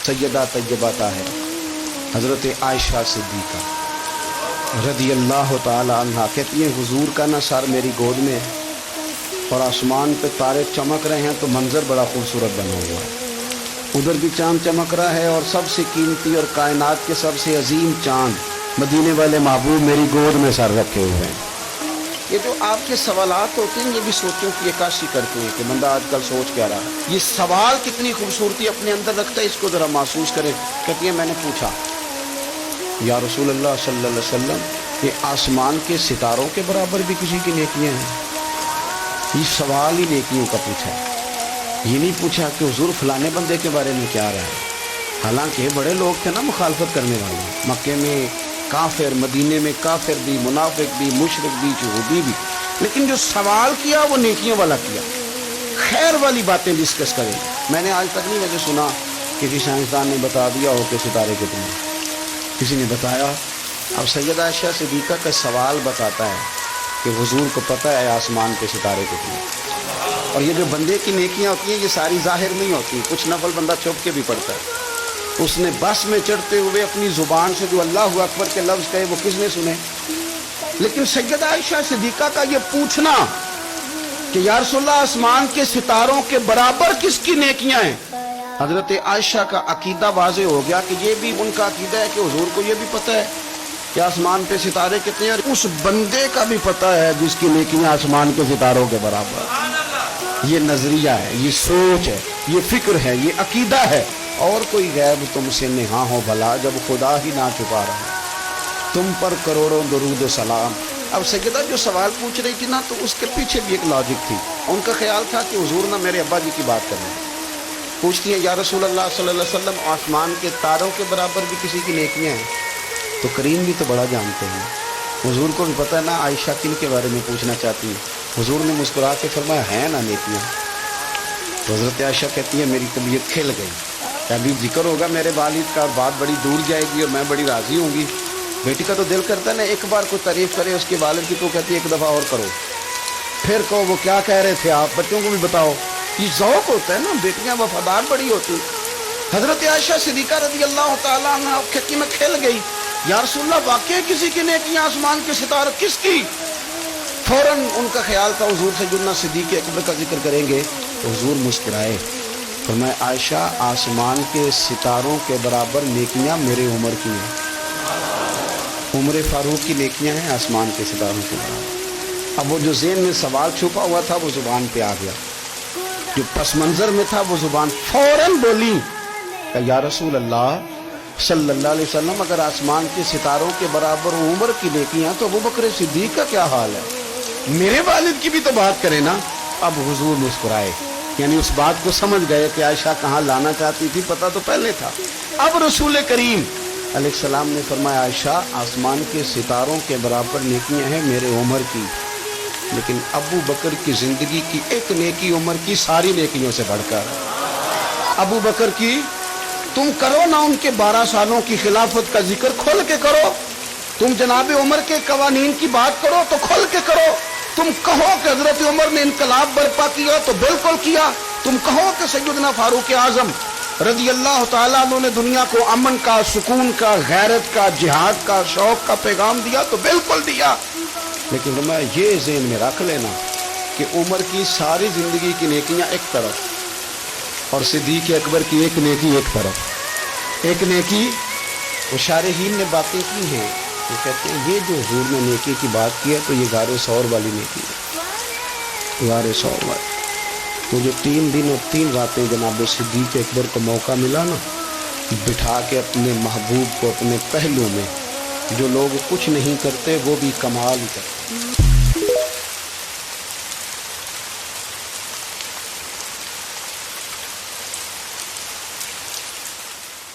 सैयदा तैयबा ताहिरा हज़रत आयशा सिद्दीक़ा रज़ी अल्लाह ताला अन्हा कहती हैं हुजूर का ना सर मेरी गोद में है और आसमान पे तारे चमक रहे हैं तो मंजर बड़ा खूबसूरत बना हुआ है, उधर भी चांद चमक रहा है और सबसे कीमती और कायनात के सबसे अजीम चांद मदीने वाले महबूब मेरी गोद में सर रखे हुए हैं। ये जो आपके सवालात होते हैं ये भी सोचों की अक्कासी करते हैं कि बंदा आजकल सोच क्या रहा है। ये सवाल कितनी खूबसूरती अपने अंदर रखता है, इसको ज़रा महसूस करें। कहती है मैंने पूछा या रसूल अल्लाह सल्लल्लाहु अलैहि वसल्लम ये आसमान के सितारों के बराबर भी किसी की नेकियां हैं? ये सवाल ही नेकियों का पूछा है, ये नहीं पूछा कि हुजूर फलाने बंदे के बारे में क्या रहा है। हालांकि बड़े लोग थे ना मुखालफत करने वाले, मक्के में काफिर, मदीने में काफिर भी, मुनाफिक भी, मुशरिक भी, यहूदी भी, लेकिन जो सवाल किया वो नेकियों वाला किया, खैर वाली बातें डिस्कस करें। मैंने आज तक नहीं वैसे सुना किसी साइंसदान ने बता दिया हो कि सितारे कितने, किसी ने बताया। अब सैयदा आयशा सिद्दीक़ा का सवाल बताता है कि हुजूर को पता है आसमान के सितारे कितने। और ये जो बंदे की नेकियां होती हैं ये सारी जाहिर नहीं होती, कुछ नफल बंदा छुप के भी पढ़ता है। उसने बस में चढ़ते हुए अपनी जुबान से जो अल्लाहु अकबर के लफ्ज़ कहे वो किसने सुने। लेकिन सैयदा आयशा सिद्दीक़ा का ये पूछना कि या रसूलल्लाह आसमान के सितारों के बराबर किसकी नेकियां हैं, हजरत आयशा का अकीदा वाज़े हो गया कि ये भी उनका अकीदा है कि हुजूर को ये भी पता है कि आसमान पे सितारे कितने हैं, उस बंदे का भी पता है जिसकी नेकियां आसमान के सितारों के बराबर। ये नजरिया है, ये सोच है, ये फिक्र है, ये अकीदा है। और कोई गैब तुमसे नेहा हो भला जब खुदा ही ना छुपा रहा, तुम पर करोड़ों दरूद सलाम। अब सैयदा जो सवाल पूछ रही थी ना तो उसके पीछे भी एक लॉजिक थी। उनका ख्याल था कि हुजूर ना मेरे अब्बा जी की बात कर रहे हैं। पूछती है या रसूल अल्लाह सल्लल्लाहु अलैहि वसल्लम आसमान के तारों के बराबर भी किसी की नेकियां हैं? तो करीम भी तो बड़ा जानते हैं, हुजूर को भी पता है ना आयशा किन के बारे में पूछना चाहती है। हुजूर ने मुस्कुरा के फरमाया है ना नेकियां। तो हज़रत आयशा कहती है मेरी तबीयत खिल गई, अभी जिक्र होगा मेरे वालिद का और बात बड़ी दूर जाएगी और मैं बड़ी राज़ी होंगी। बेटी का तो दिल करता है ना एक बार कोई तारीफ़ करे उसके वालिद की, तो कहती है एक दफ़ा और करो, फिर कहो वो क्या कह रहे थे आप, बच्चों को भी बताओ। ये ज़ौक़ होता है ना, बेटियाँ वफादार बड़ी होती। हज़रत आयशा सिद्दीक़ा रज़ी अल्लाह तआला अन्हा कहती मैं खिल गई, या रसूलल्लाह वाकई किसी की नेकियां आसमान के सितारे किसकी? फौरन उनका ख्याल था हुजूर सैयदना सिद्दीक़ अकबर का जिक्र करेंगे तो हुजूर मुस्कुराए, फरमाया आयशा आसमान के सितारों के बराबर नेकियां मेरे उम्र की हैं, उम्र फारूक की नेकियां हैं आसमान के सितारों के बराबर। अब वो जो ज़हन में सवाल छुपा हुआ था वो ज़ुबान पे आ गया, जो पस मंज़र में था वो ज़ुबान फौरन बोली या रसूल अल्लाह सल्लल्लाहु अलैहि वसल्लम अगर आसमान के सितारों के बराबर उम्र की नेकियां तो अबू बकर सिद्दीक का क्या हाल है, मेरे वालिद की भी तो बात करें ना। अब हुजूर मुस्कुराए, यानी उस बात को समझ गए कि आयशा कहाँ लाना चाहती थी, पता तो पहले था। अब रसूल करीम अलैहिस्सलाम ने फरमाया आयशा आसमान के सितारों के बराबर नेकियां हैं मेरे उम्र की, लेकिन अबू बकर की जिंदगी की एक नेकी उम्र की सारी नेकियों से बढ़कर। अबू बकर की तुम करो ना उनके 12 सालों की खिलाफत का जिक्र खोल के करो, तुम जनाब उमर के कवानीन की बात करो तो खोल के करो, तुम कहो कि हजरत उमर ने इनकलाब बर्पा किया तो बिल्कुल किया, तुम कहो कि सैयदना फारूक आजम रज़ी अल्लाह तआला अन्हु ने दुनिया को अमन का, सुकून का, गैरत का, जिहाद का, शौक का पैगाम दिया तो बिल्कुल दिया, लेकिन मैं ये ज़हन में रख लेना कि उमर की सारी जिंदगी की नेकियां एक तरफ और सिद्दीक़ अकबर की एक नेकी एक तरफ। एक नेकी वो शारहीन ने बातें की हैं, वो कहते हैं ये जो हुजूर ने नेकी की बात की है तो ये गारे सौर वाली नेकी है, गारे सौर वाली। तो जो 3 दिन और 3 रातें जनाब सिद्दीक़ अकबर को मौका मिला ना बिठा के अपने महबूब को अपने पहलू में, जो लोग कुछ नहीं करते वो भी कमाल ही करते।